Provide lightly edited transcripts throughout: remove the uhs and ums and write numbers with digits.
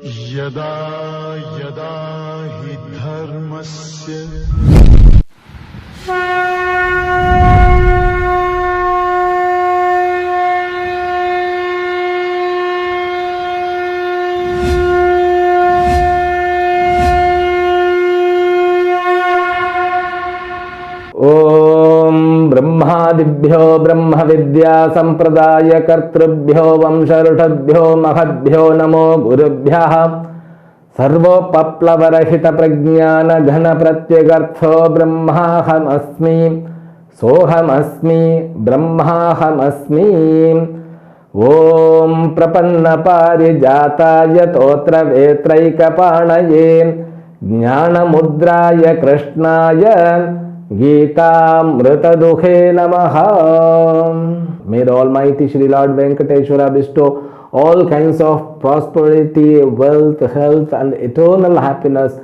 यदा यदा हि धर्मस्य ओम ब्रह्मादिभ्यो ब्रह्म विद्या संप्रदाय कर्तृभ्यो वंशऋषभ्यो महद्भ्यो नमो गुरुभ्यः सर्वोपप्लवरहित प्रज्ञान घन प्रत्यगर्थो ब्रह्माहमस्मि सोहमस्मि ब्रह्माहमस्मि। ओम प्रपन्न पारिजाताय तोत्र वेत्रैकपाणये ज्ञानमुद्राय कृष्णाय गीतामृतदुहे नमः। May the Almighty Shri Lord Venkateshwara bestow all kinds of prosperity, wealth, health and eternal happiness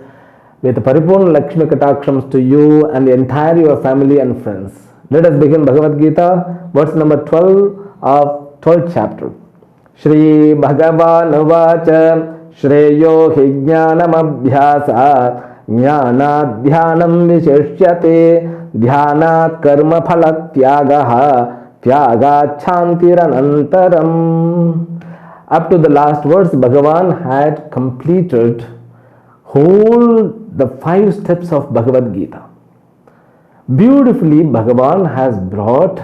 with Paripurna Lakshmi Katakshams to you and the entire your family and friends. Let us begin Bhagavad Gita, verse number 12 of 12th chapter. Shri Bhagavan Uvacha Shreyo Hi Jnanam Abhyasa ज्ञानाध्यानं विशिष्यते ध्यानात् कर्म फल त्यागः त्यागात् शान्तिरनन्तरम्. Up to the last verse, Bhagavan had completed whole the 5 steps of Bhagavad Gita. Beautifully, Bhagavan has brought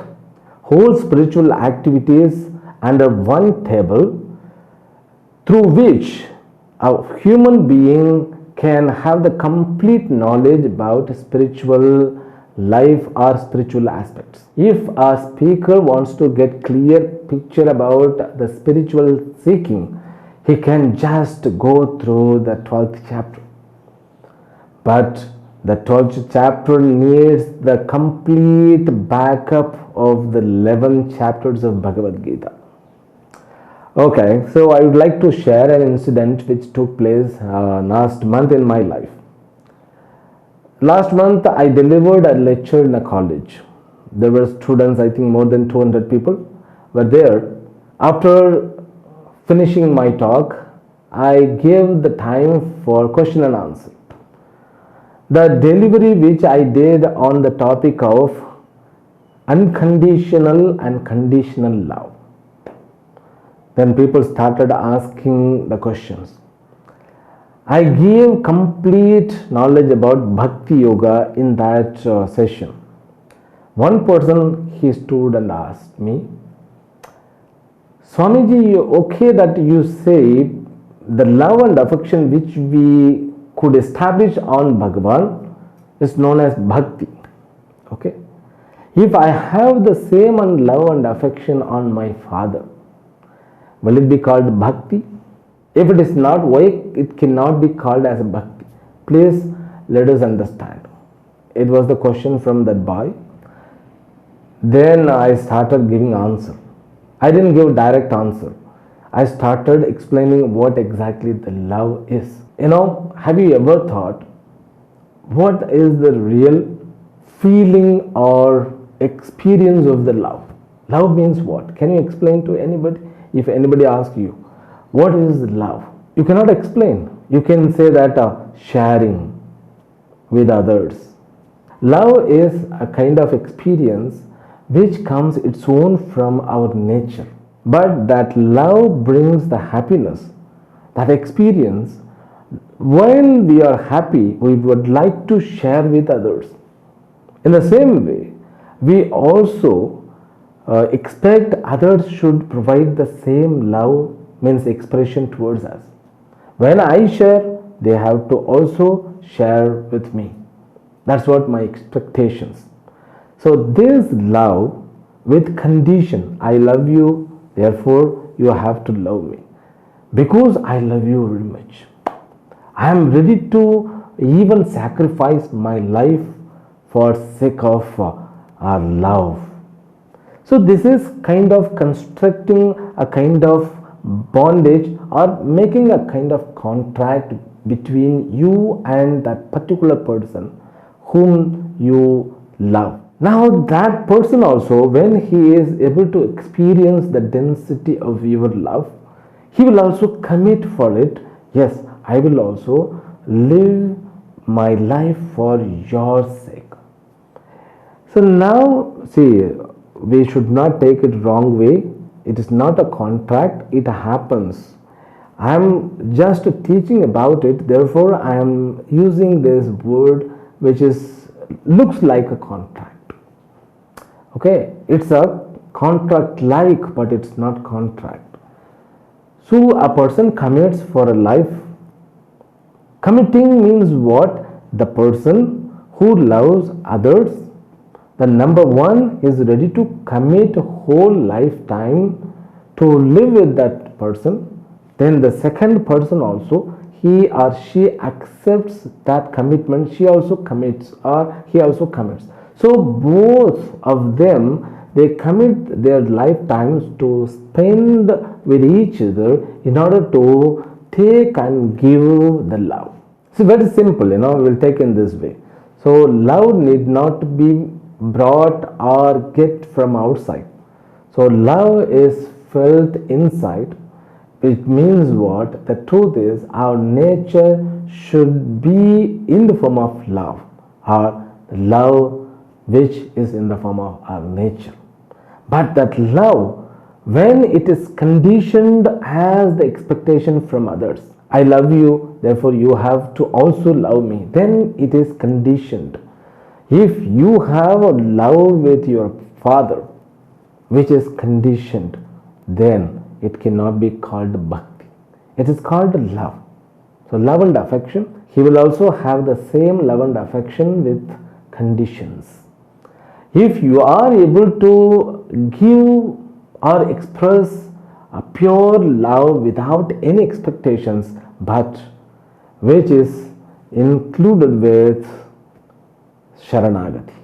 whole spiritual activities under one table through which a human being can have the complete knowledge about spiritual life or spiritual aspects. If a speaker wants to get clear picture about the spiritual seeking, he can just go through the 12th chapter. But the 12th chapter needs the complete backup of the 11 chapters of Bhagavad Gita. Okay, so I would like to share an incident which took place last month in my life. Last month I delivered a lecture in a college. There were students, I think more than 200 people were there. After finishing my talk, I gave the time for question and answer. The delivery which I did on the topic of unconditional and conditional love. Then people started asking the questions. I gave complete knowledge about Bhakti Yoga in that session. One person, he stood and asked me, Swamiji, okay that you say the love and affection which we could establish on Bhagavan is known as Bhakti. Okay. If I have the same love and affection on my father, will it be called bhakti? If it is not, why it cannot be called as a bhakti? Please let us understand. It was the question from that boy. Then I started giving answer. I didn't give direct answer. I started explaining what exactly the love is. Have you ever thought what is the real feeling or experience of the love? Love means what? Can you explain to anybody? If anybody asks you, what is love? You cannot explain. You can say that sharing with others. Love is a kind of experience which comes its own from our nature. But that love brings the happiness, that experience. While we are happy, we would like to share with others. In the same way, we also expect others should provide the same love, means expression towards us. When I share, they have to also share with me. That's what my expectations. So this love with condition, I love you, therefore you have to love me. Because I love you very much, I am ready to even sacrifice my life for sake of our love. So this is kind of constructing a kind of bondage or making a kind of contract between you and that particular person whom you love. Now that person also, when he is able to experience the density of your love, he will also commit for it Yes, I will also live my life for your sake. So now, see, we should not take it wrong way. It is not a contract, it happens. I am just teaching about it, therefore I am using this word which is looks like a contract. Okay, it's a contract like, but it's not contract. So a person commits for a life. Committing means what? The person who loves others, the number one is ready to commit a whole lifetime to live with that person. Then the second person also, he or she accepts that commitment, she also commits or he also commits. So both of them, they commit their lifetimes to spend with each other in order to take and give the love. It's very simple, we'll take in this way. So love need not be brought or get from outside. So love is felt inside. It means what? The truth is our nature should be in the form of love, or love which is in the form of our nature. But that love, when it is conditioned as the expectation from others, I love you, therefore you have to also love me, then it is conditioned. If you have a love with your father which is conditioned, then it cannot be called bhakti. It is called love. So love and affection, he will also have the same love and affection with conditions. If you are able to give or express a pure love without any expectations, but which is included with Sharanagati,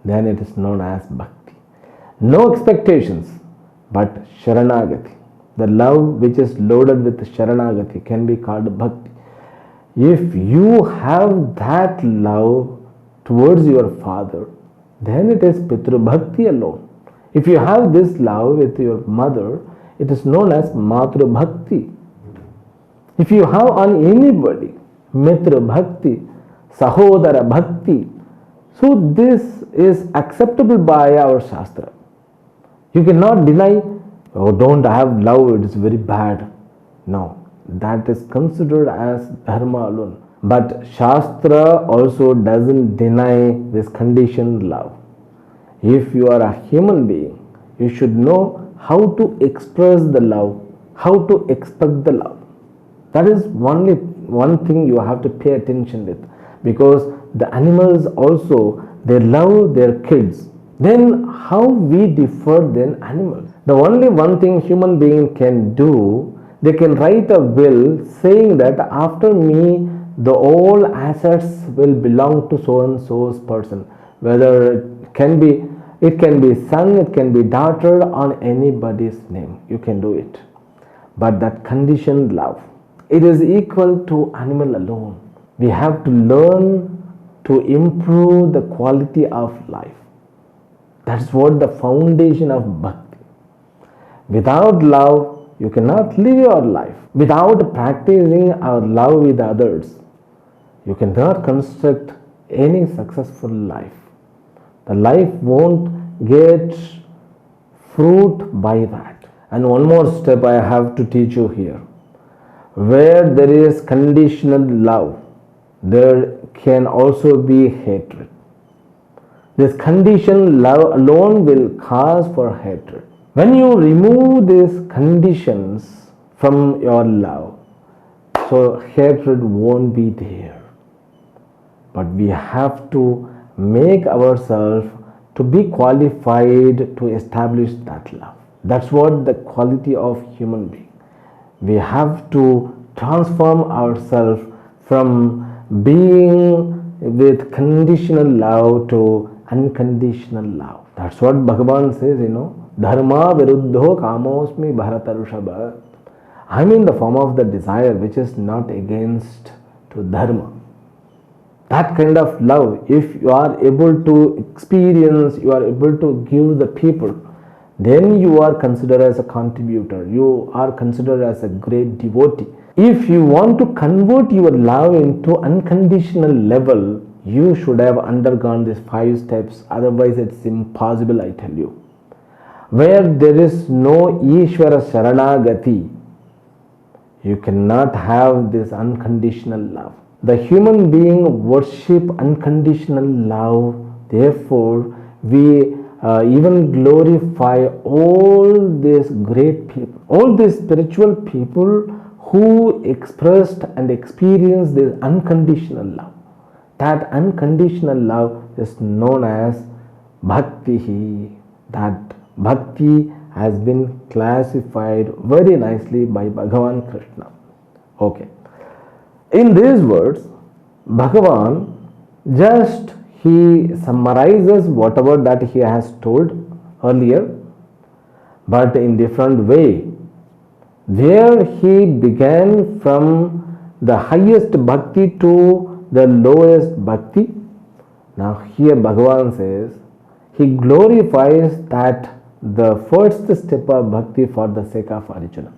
then it is known as bhakti. No expectations, but Sharanagati. The love which is loaded with Sharanagati can be called bhakti. If you have that love towards your father, then it is Pitru Bhakti alone. If you have this love with your mother, it is known as Matru Bhakti. If you have on anybody, Mitra Bhakti, Sahodara Bhakti, so this is acceptable by our Shastra. You cannot deny, oh, don't have love, it is very bad. No, that is considered as dharma alone. But Shastra also doesn't deny this conditioned love. If you are a human being, you should know how to express the love, how to expect the love. That is only one thing you have to pay attention with, because the animals also, they love their kids. Then how we differ than animals? The only one thing human being can do, they can write a will saying that after me the all assets will belong to so and so's person, whether it can be son, it can be daughter, on anybody's name, you can do it. But that conditioned love, it is equal to animal alone. We have to learn to improve the quality of life. That's what the foundation of bhakti. Without love, you cannot live your life. Without practicing our love with others, you cannot construct any successful life. The life won't get fruit by that. And one more step I have to teach you here. Where there is conditional love, there can also be hatred. This conditioned love alone will cause for hatred. When you remove these conditions from your love, so hatred won't be there. But we have to make ourselves to be qualified to establish that love. That's what the quality of human being. We have to transform ourselves from being with conditional love to unconditional love. That's what Bhagavan says, Dharma viruddho kamosmi bharatarushabha. I'm in the form of the desire which is not against to dharma. That kind of love, if you are able to experience, you are able to give the people, then you are considered as a contributor. You are considered as a great devotee. If you want to convert your love into unconditional level, you should have undergone these 5 steps. Otherwise, it's impossible, I tell you. Where there is no Ishvara Sharanagati, you cannot have this unconditional love. The human being worship unconditional love. Therefore, we even glorify all these great people, all these spiritual people who expressed and experienced this unconditional love. That unconditional love is known as bhakti. That bhakti has been classified very nicely by Bhagavan Krishna. Okay. In these words, Bhagavan just he summarizes whatever that he has told earlier, but in different way. There he began from the highest bhakti to the lowest bhakti. Now here Bhagavan says he glorifies that the first step of bhakti for the sake of Arjuna.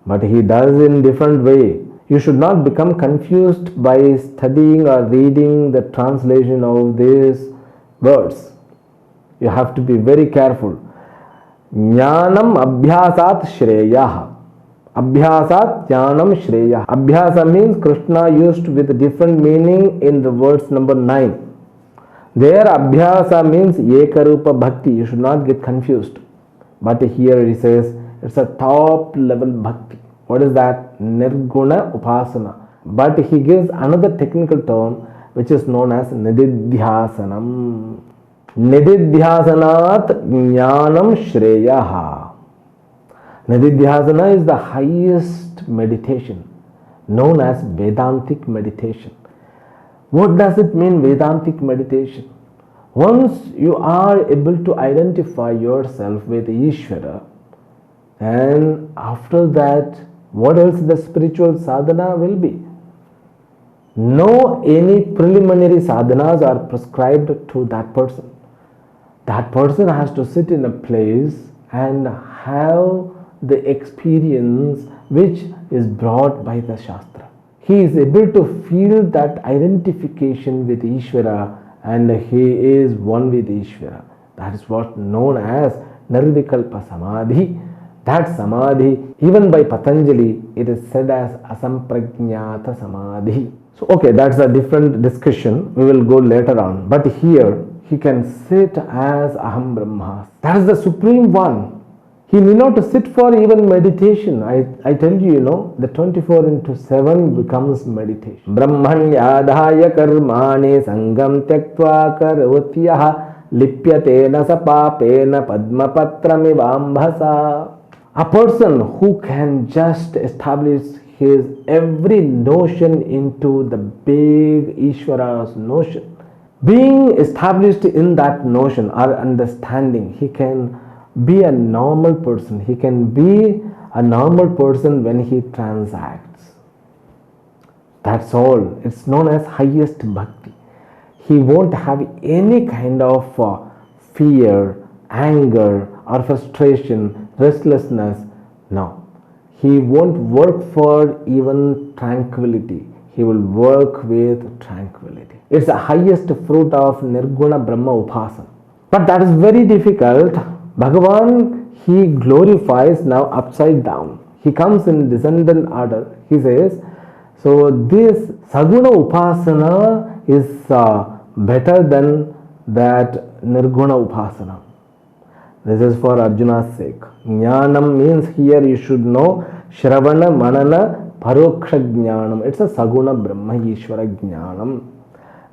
But he does in different way. You should not become confused by studying or reading the translation of these words. You have to be very careful. Jnanam abhyasat shreyah. Abhyasat jnanam shreyah. Abhyasa means Krishna used with different meaning in the verse number 9. There abhyasa means ekarupa bhakti. You should not get confused. But here he says it's a top level bhakti. What is that? Nirguna upasana. But he gives another technical term which is known as nididhyasanam. Nididhyasanat jnanam shreyaha. Nididhyasana is the highest meditation known as Vedantic meditation. What does it mean, Vedantic meditation? Once you are able to identify yourself with Ishvara, and after that, what else the spiritual sadhana will be? No any preliminary sadhanas are prescribed to that person. That person has to sit in a place and have the experience which is brought by the Shastra. He is able to feel that identification with Ishvara and he is one with Ishvara. That is what known as Nirvikalpa Samadhi. That Samadhi, even by Patanjali, it is said as Asamprajnata Samadhi. So, okay, that's a different discussion. We will go later on. But here, he can sit as Aham Brahma. That is the supreme one. He need not sit for even meditation. I tell you, the 24/7 becomes meditation. Brahmanyadhaya karmani sangam tyaktva karotyah lipyatena sapapena padmapatramivambhasa. A person who can just establish his every notion into the big Ishvara's notion. Being established in that notion or understanding, he can be a normal person. He can be a normal person when he transacts. That's all. It's known as highest bhakti. He won't have any kind of fear, anger or frustration, restlessness. No. He won't work for even tranquility. He will work with tranquility. It's the highest fruit of Nirguna Brahma Upasana. But that is very difficult. Bhagavan, he glorifies now upside down. He comes in descendant order. He says, so this Saguna Upasana is better than that Nirguna Upasana. This is for Arjuna's sake. Jnanam means here you should know Shravana, Manana, Paroksha Jnanam. It's a Saguna Brahma Ishvara Jnanam.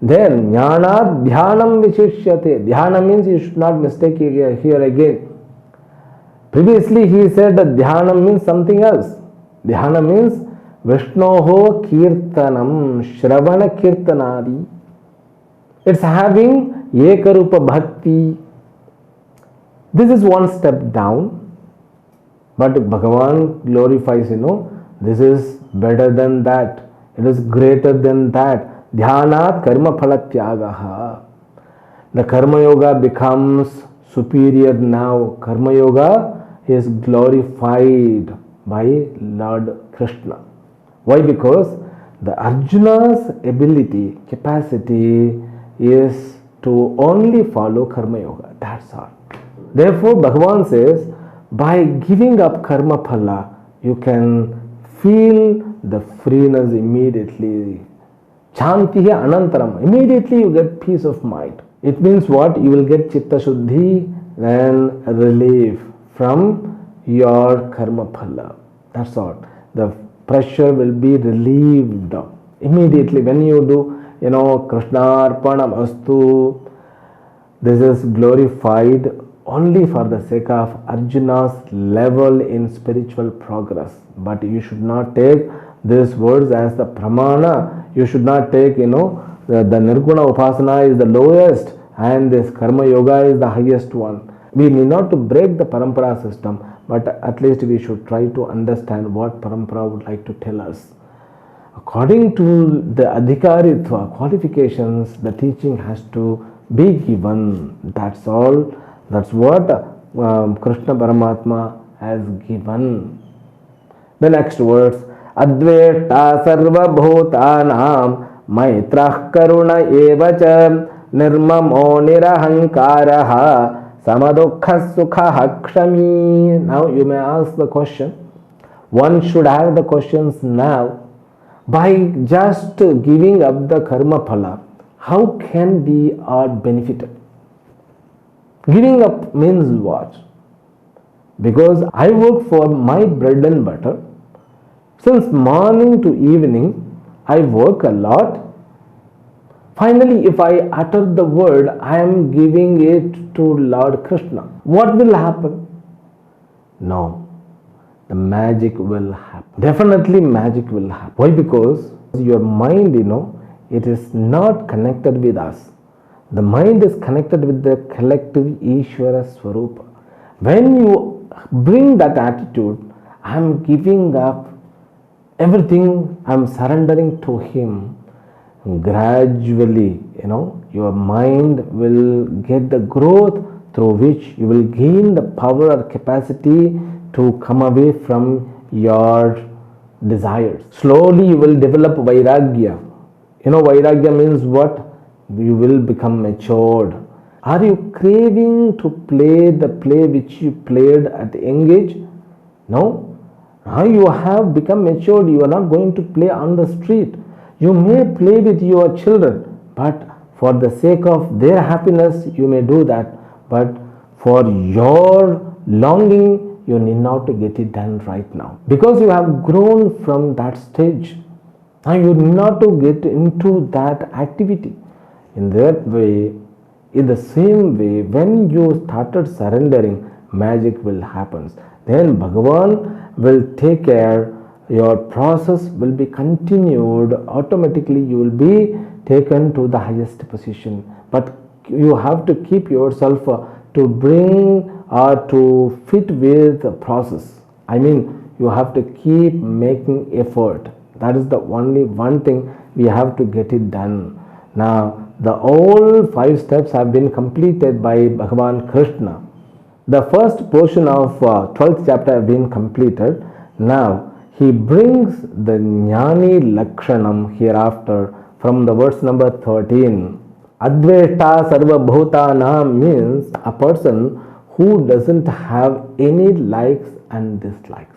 Then Jnanat Dhyanam Vishishyate. Dhyana means you should not mistake here again. Previously he said that Dhyana means something else. Dhyana means Vishnoho Kirtanam Shravana Kirtanadi. It's having Ekarupa Bhakti. This is one step down, but Bhagavan glorifies, this is better than that. It is greater than that. Dhyanat karma phalatyagaha. The karma yoga becomes superior now. Karma yoga is glorified by Lord Krishna. Why? Because the Arjuna's ability, capacity is to only follow Karma Yoga. That's all. Therefore, Bhagavan says, by giving up Karma Phala, you can feel the freeness immediately. Chantihi Anantaram. Immediately you get peace of mind. It means what? You will get Chitta Shuddhi and relief from your Karma Phala. That's all. The pressure will be relieved immediately when you do, Krishna Arpanam Astu. This is glorified only for the sake of Arjuna's level in spiritual progress. But you should not take these words as the pramana. You should not take, the Nirguna Upasana is the lowest and this Karma Yoga is the highest one. We need not to break the Parampara system, but at least we should try to understand what Parampara would like to tell us. According to the Adhikaritva qualifications, the teaching has to be given. That's all. That's what Krishna Paramatma has given. The next words, Adveta sarva bhutanam maitrah karuna evacha nirmamo nirahankaraha samadukha sukha kshami. Now you may ask the question. One should have the questions now. By just giving up the karma phala, how can we are benefited? Giving up means what? Because I work for my bread and butter. Since morning to evening, I work a lot. Finally, if I utter the word, I am giving it to Lord Krishna. What will happen? No, the magic will happen. Definitely magic will happen. Why? Because your mind, it is not connected with us. The mind is connected with the collective Ishvara Swarupa. When you bring that attitude, I am giving up everything, I am surrendering to Him, gradually, your mind will get the growth through which you will gain the power or capacity to come away from your desires. Slowly you will develop Vairagya. Vairagya means what? You will become matured. Are you craving to play the play which you played at the young age? No. Now you have become matured. You are not going to play on the street. You may play with your children, but for the sake of their happiness, you may do that. But for your longing, you need not to get it done right now. Because you have grown from that stage. Now you need not to get into that activity. In that way, in the same way, when you started surrendering, magic will happen. Then Bhagavan will take care. Your process will be continued. Automatically, you will be taken to the highest position. But you have to keep yourself to bring or to fit with the process. You have to keep making effort. That is the only one thing we have to get it done. Now, the all 5 steps have been completed by Bhagavan Krishna. The first portion of 12th chapter have been completed. Now, he brings the Jnani Lakshanam hereafter from the verse number 13. Adveta sarva bhutanam means a person who doesn't have any likes and dislikes.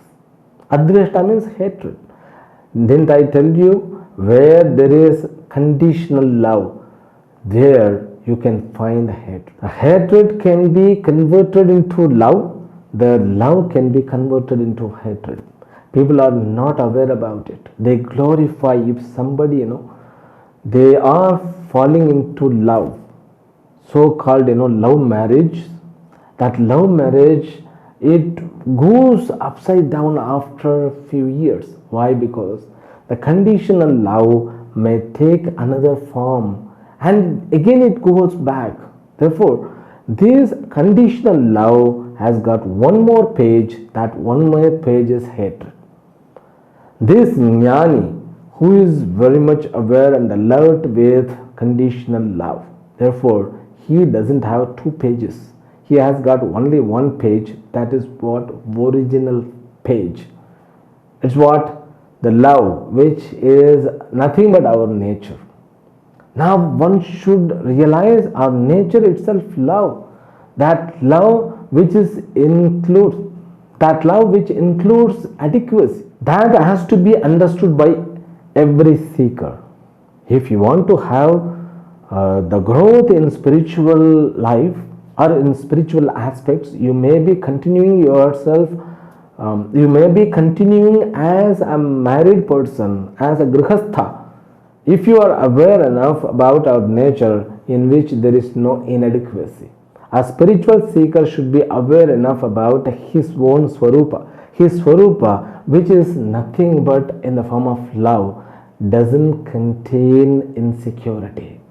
Adveta means hatred. Didn't I tell you, where there is conditional love, there you can find hatred. The hatred can be converted into love. The love can be converted into hatred. People are not aware about it. They glorify if somebody, they are falling into love. So-called, love marriage. That love marriage, it goes upside down after a few years. Why? Because the conditional love may take another form and again it goes back. Therefore, this conditional love has got one more page. That one more page is hatred. This Jnani, who is very much aware and alert with conditional love, therefore, he doesn't have 2 pages. He has got only 1 page. That is what? Original page. It's what? the love which is nothing but our nature. Now one should realize our nature itself love. That love which includes adequacy. That has to be understood by every seeker. If you want to have the growth in spiritual life or in spiritual aspects, you may be continuing yourself. You may be continuing as a married person, as a grihastha, if you are aware enough about our nature in which there is no inadequacy. A spiritual seeker should be aware enough about his own swarupa. His swarupa, which is nothing but in the form of love, doesn't contain insecurity.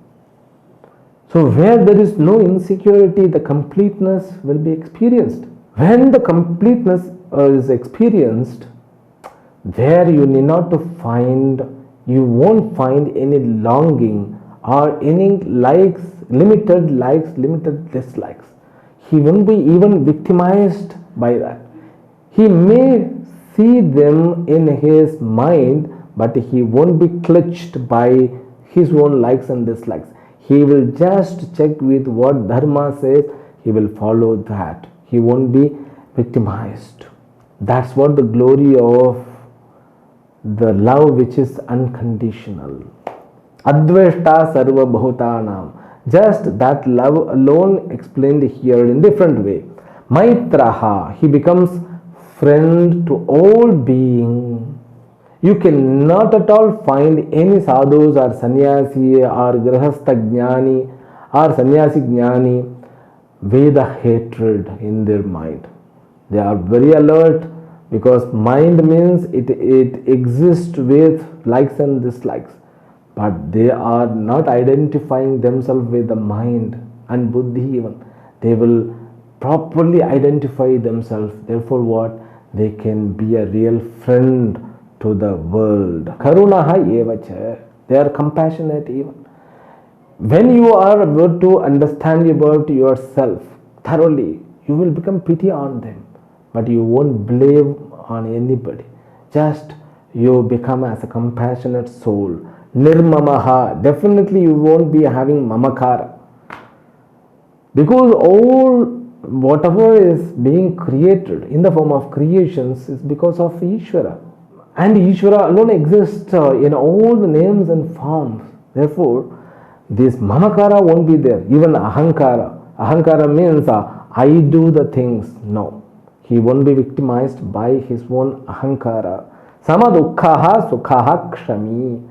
So where there is no insecurity, the completeness will be experienced. When the completeness is experienced, there you need not to find, you won't find any longing or any limited likes, limited dislikes. He won't be even victimized by that. He may see them in his mind, but he won't be clutched by his own likes and dislikes. He will just check with what Dharma says, he will follow that. He won't be victimized. That's what the glory of the love which is unconditional. Adveshta sarva bhutanam. Just that love alone explained here in different way. Maitraha, he becomes friend to all beings. You cannot at all find any sadhus or sannyasi or grihastha jnani or sannyasi jnani with a hatred in their mind. They are very alert, because mind means it exists with likes and dislikes, but they are not identifying themselves with the mind and buddhi even. They will properly identify themselves. Therefore what? They can be a real friend to the world. Karunaha evacha. They are compassionate even. When you are able to understand about yourself thoroughly, you will become pity on them, but you won't blame on anybody. Just you become as a compassionate soul. Nirmamaha. Definitely you won't be having mamakara, because all whatever is being created in the form of creations is because of Ishvara, and Ishvara alone exists in all the names and forms. Therefore this mamakara won't be there. Even ahankara. Ahankara means I do the things. No, he won't be victimized by his own ahankara. Samadukkaha sukhaha kshami.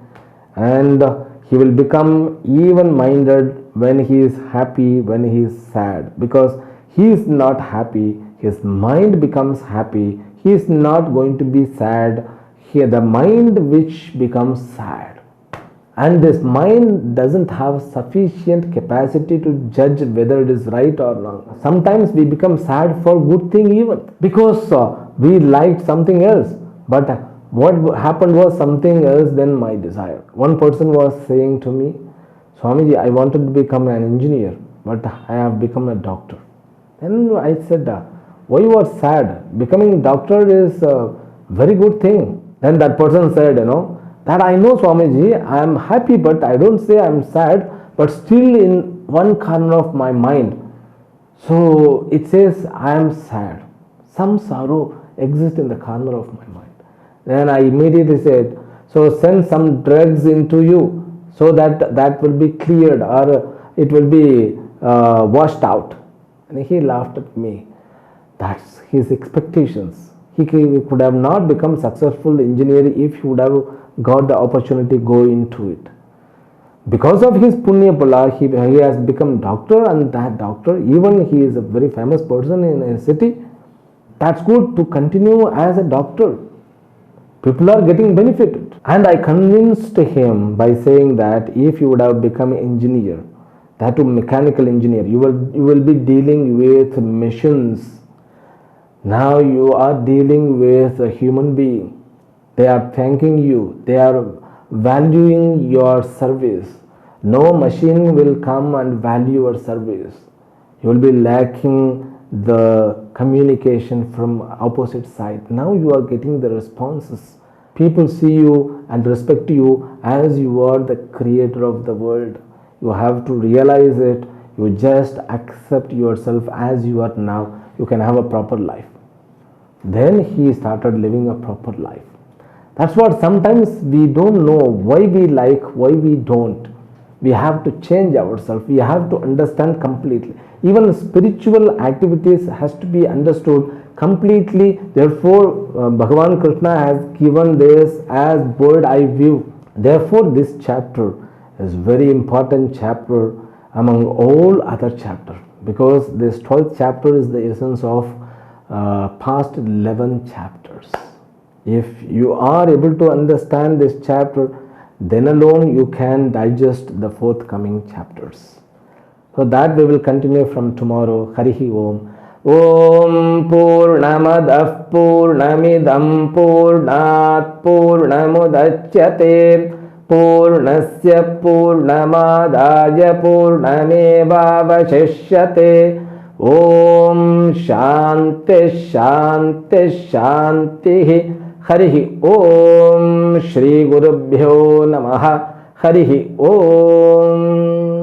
And he will become even minded when he is happy, when he is sad, because he is not happy, his mind becomes happy. He is not going to be sad. Here the mind which becomes sad, and this mind doesn't have sufficient capacity to judge whether it is right or wrong. Sometimes we become sad for good thing even, because we liked something else, but what happened was something else than my desire. One person was saying to me, Swamiji, I wanted to become an engineer, but I have become a doctor. Then I said, why you are sad? Becoming a doctor is a very good thing. Then that person said, that I know, Swamiji, I am happy, but I don't say I am sad, but still in one corner of my mind, so it says I am sad. Some sorrow exists in the corner of my mind. Then I immediately said, so send some drugs into you, so that will be cleared, or it will be washed out. And he laughed at me. That's his expectations. He could have not become successful engineer if he would have got the opportunity to go into it. Because of his punya pala, he has become doctor, and that doctor, even he is a very famous person in a city. That's good to continue as a doctor. People are getting benefited. And I convinced him by saying that if you would have become an engineer, that to mechanical engineer, you will be dealing with machines. Now you are dealing with a human being. They are thanking you. They are valuing your service. No machine will come and value your service. You will be lacking the communication from opposite side. Now you are getting the responses. people see you and respect you as you are the creator of the world. You have to realize it. You just accept yourself as you are now. You can have a proper life. Then he started living a proper life. That's what sometimes we don't know why we like, why we don't. We have to change ourselves. We have to understand completely. Even spiritual activities has to be understood completely. Therefore, Bhagavan Krishna has given this as bird eye view. Therefore, this chapter is very important chapter among all other chapters, because this 12th chapter is the essence of past 11 chapters. If you are able to understand this chapter, then alone you can digest the forthcoming chapters. So that we will continue from tomorrow. Harihi Om. Om Purnamadah Purnamidam Purnat Purnamudachyate Purnasya Purnamadaya Purnamevavashishyate. Om Shanti Shanti Shanti. Harihi Om. Shri Gurubhyo Namaha. Harihi Om.